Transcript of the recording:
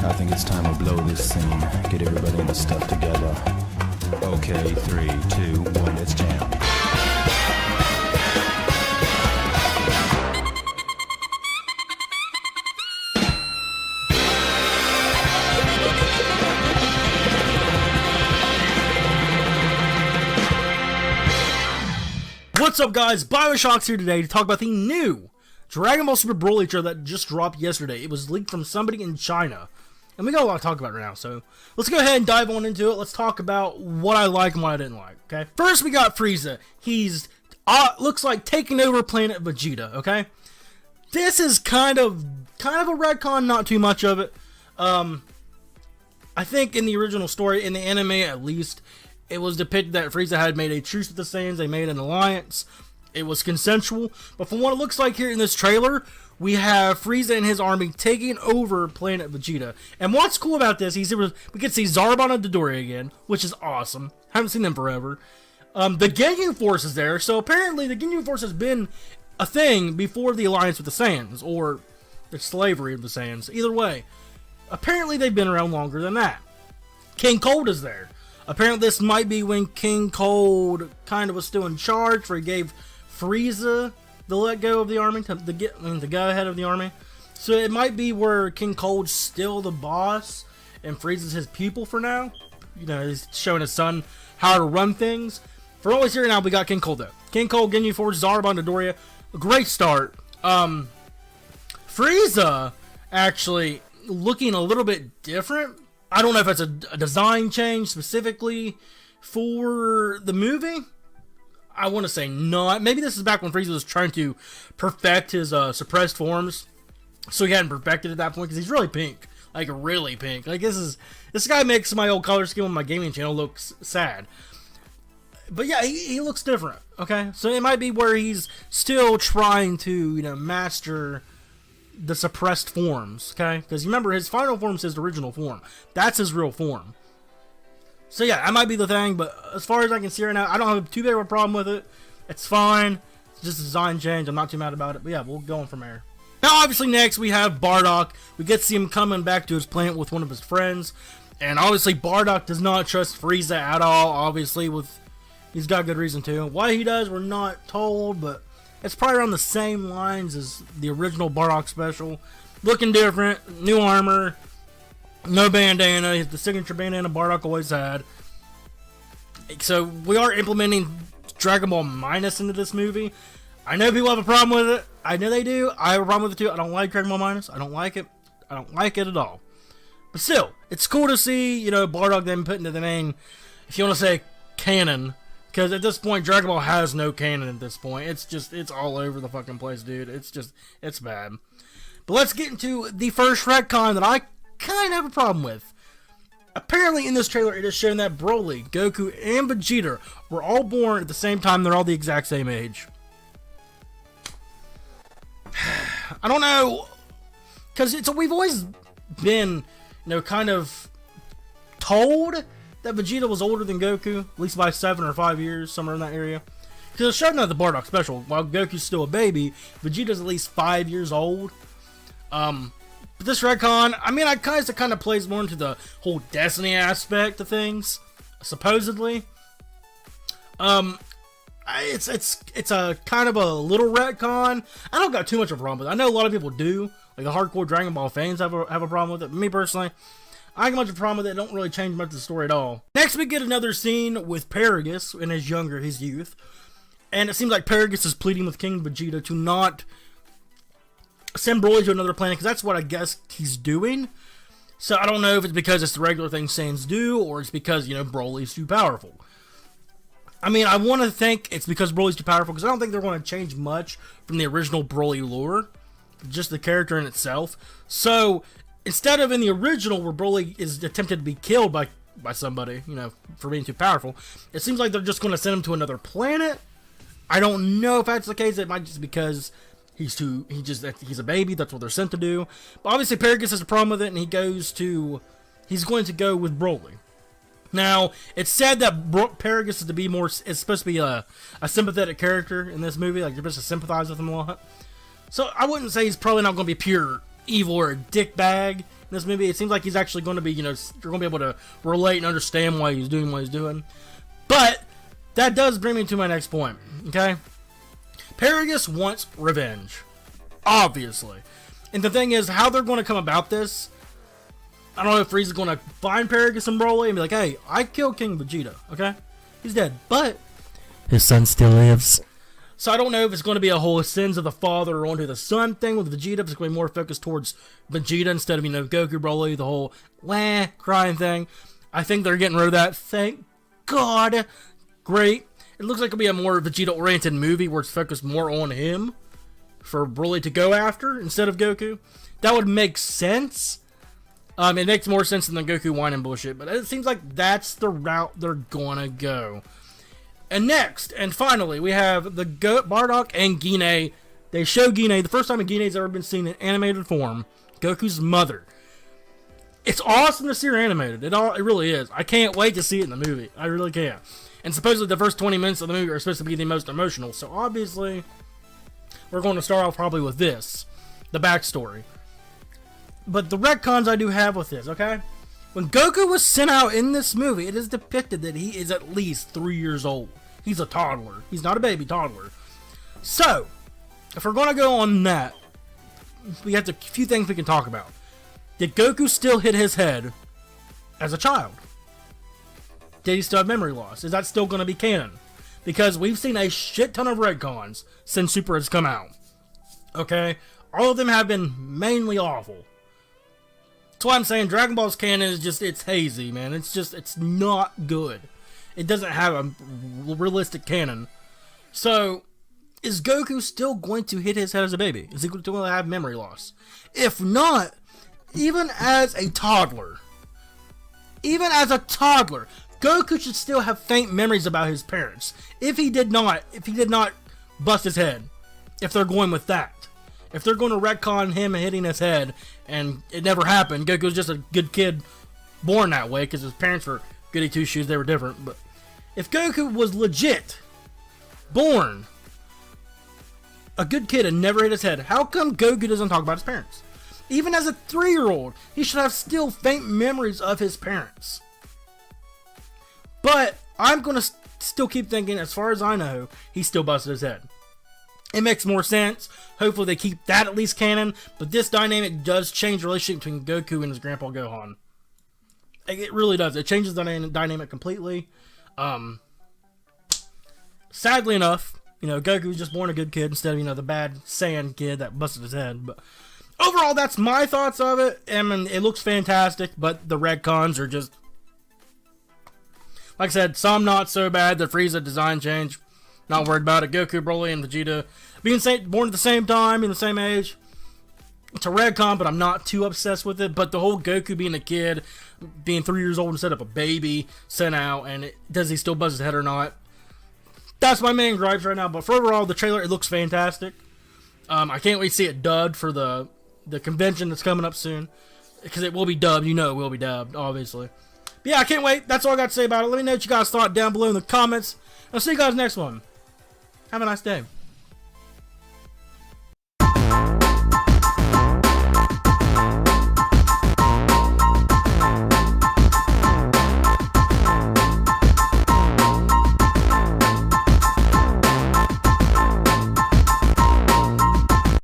I think it's time to blow this scene. Get everybody in the stuff together. Okay, 3, 2, 1, let's jam. What's up, guys? BioShock's here today to talk about the new Dragon Ball Super Broly trailer that just dropped yesterday. It was leaked from somebody in China, and we got a lot to talk about right now, so let's go ahead and dive on into it. Let's talk about what I like and what I didn't like, okay? First, we got Frieza. He's, looks like taking over Planet Vegeta, okay? This is kind of a retcon, not too much of it. I think in the original story, in the anime at least, it was depicted that Frieza had made a truce with the Saiyans. They made an alliance. It was consensual. But from what it looks like here in this trailer, we have Frieza and his army taking over Planet Vegeta. And what's cool about this, we can see Zarbon and Dodoria again, which is awesome. Haven't seen them forever. The Ginyu Force is there. So apparently the Ginyu Force has been a thing before the alliance with the Saiyans, or the slavery of the Saiyans. Either way, apparently they've been around longer than that. King Cold is there. Apparently this might be when King Cold kind of was still in charge, where he gave Frieza the let go of the army, the go ahead of the army. So it might be where King Cold's still the boss and Frieza's his pupil for now. You know, he's showing his son how to run things. For always here now, we got King Cold though. King Cold, Ginyu Force, Zarbon, Dodoria. A great start. Frieza actually looking a little bit different. I don't know if it's a design change specifically for the movie. I want to say not. Maybe this is back when Frieza was trying to perfect his suppressed forms, so he hadn't perfected at that point, because he's really pink, like really pink. Like this guy makes my old color scheme on my gaming channel look sad. But yeah, he looks different. Okay, so it might be where he's still trying to, you know, master the suppressed forms, okay? Because remember, his final form is his original form. That's his real form. So yeah, that might be the thing, but as far as I can see right now, I don't have too big of a problem with it. It's fine. It's just a design change. I'm not too mad about it, but yeah, we'll go on from there. Now, obviously, next we have Bardock. We get to see him coming back to his planet with one of his friends. And obviously, Bardock does not trust Frieza at all, obviously, he's got good reason to. Why he does, we're not told, but it's probably around the same lines as the original Bardock special. Looking different, new armor, no bandana, the signature bandana Bardock always had. So we are implementing Dragon Ball Minus into this movie. I know people have a problem with it. I know they do. I have a problem with it too. I don't like Dragon Ball Minus. I don't like it. I don't like it at all. But still, it's cool to see, you know, Bardock then put into the main, if you want to say, canon. Because at this point, Dragon Ball has no canon at this point. It's all over the fucking place, dude. It's bad. But let's get into the first retcon that I kind of have a problem with. Apparently, in this trailer, it is shown that Broly, Goku, and Vegeta were all born at the same time. They're all the exact same age. I don't know. Because we've always been, you know, kind of told that Vegeta was older than Goku, at least by 7 or 5 years, somewhere in that area. Because it's shown that the Bardock special, while Goku's still a baby, Vegeta's at least 5 years old. But this retcon, I mean, it kind of plays more into the whole destiny aspect of things, supposedly. It's a kind of a little retcon. I don't got too much of a problem with it. I know a lot of people do, like the hardcore Dragon Ball fans have a problem with it. But me personally, I ain't got much of a problem with it. It don't really change much of the story at all. Next, we get another scene with Paragus in his youth. And it seems like Paragus is pleading with King Vegeta to not send Broly to another planet, because that's what I guess he's doing. So I don't know if it's because it's the regular thing Saiyans do, or it's because, you know, Broly's too powerful. I mean, I want to think it's because Broly's too powerful, because I don't think they're going to change much from the original Broly lore. Just the character in itself. So instead of in the original where Broly is attempted to be killed by somebody, you know, for being too powerful, it seems like they're just going to send him to another planet. I don't know if that's the case. It might just be because he's a baby. That's what they're sent to do. But obviously Paragus has a problem with it, and he's going to go with Broly. Now, it's said that Paragus is supposed to be a sympathetic character in this movie. Like, you're supposed to sympathize with him a lot. So I wouldn't say he's probably not going to be pure evil or a dick bag in this movie. It seems like he's actually going to be, you know, you're going to be able to relate and understand why he's doing what he's doing. But that does bring me to my next point, okay? Paragus wants revenge, obviously. And the thing is, how they're going to come about this, I don't know if Frieza's going to find Paragus and Broly and be like, hey, I killed King Vegeta, okay? He's dead, but his son still lives. So I don't know if it's going to be a whole sins of the father or onto the son thing with Vegeta. If it's going to be more focused towards Vegeta instead of, you know, Goku, Broly, the whole wah crying thing. I think they're getting rid of that. Thank God. Great. It looks like it'll be a more Vegeta-oriented movie where it's focused more on him for Broly to go after instead of Goku. That would make sense. It makes more sense than the Goku whining bullshit, but it seems like that's the route they're gonna go. And next, and finally, we have the Bardock and Gine. They show Gine, the first time Gine's ever been seen in animated form, Goku's mother. It's awesome to see her animated. It really is. I can't wait to see it in the movie. I really can't. And supposedly the first 20 minutes of the movie are supposed to be the most emotional, so obviously we're going to start off probably with this, the backstory. But the retcons I do have with this, okay? When Goku was sent out in this movie, it is depicted that he is at least 3 years old. He's a toddler. He's not a baby, toddler. So, if we're going to go on that, we have a few things we can talk about. Did Goku still hit his head as a child? Did he still have memory loss? Is that still going to be canon? Because we've seen a shit ton of retcons since Super has come out. Okay? All of them have been mainly awful. That's why I'm saying Dragon Ball's canon is just, it's hazy, man. It's not good. It doesn't have a realistic canon. So, is Goku still going to hit his head as a baby? Is he going to have memory loss? If not, even as a toddler, Goku should still have faint memories about his parents. If he did not bust his head, if they're going with that. If they're going to retcon him hitting his head, and it never happened, Goku's just a good kid born that way, because his parents were goody two-shoes, they were different, but if Goku was legit born a good kid and never hit his head, how come Goku doesn't talk about his parents? Even as a 3-year-old, he should have still faint memories of his parents. But I'm going to still keep thinking, as far as I know, he still busted his head. It makes more sense. Hopefully they keep that at least canon. But this dynamic does change the relationship between Goku and his grandpa Gohan. It really does. It changes the dynamic completely. Sadly enough, you know, Goku was just born a good kid instead of, you know, the bad Saiyan kid that busted his head. But overall, that's my thoughts of it. I mean, it looks fantastic, but the retcons are just, like I said, some not so bad. The Frieza design change, not worried about it. Goku, Broly, and Vegeta being born at the same time, in the same age. It's a retcon, but I'm not too obsessed with it. But the whole Goku being a kid, being 3 years old instead of a baby, sent out, and does he still buzz his head or not? That's my main gripes right now. But for overall, the trailer, it looks fantastic. I can't wait to see it dubbed for the convention that's coming up soon. Because it will be dubbed. You know it will be dubbed, obviously. But yeah, I can't wait. That's all I got to say about it. Let me know what you guys thought down below in the comments. I'll see you guys next one. Have a nice day.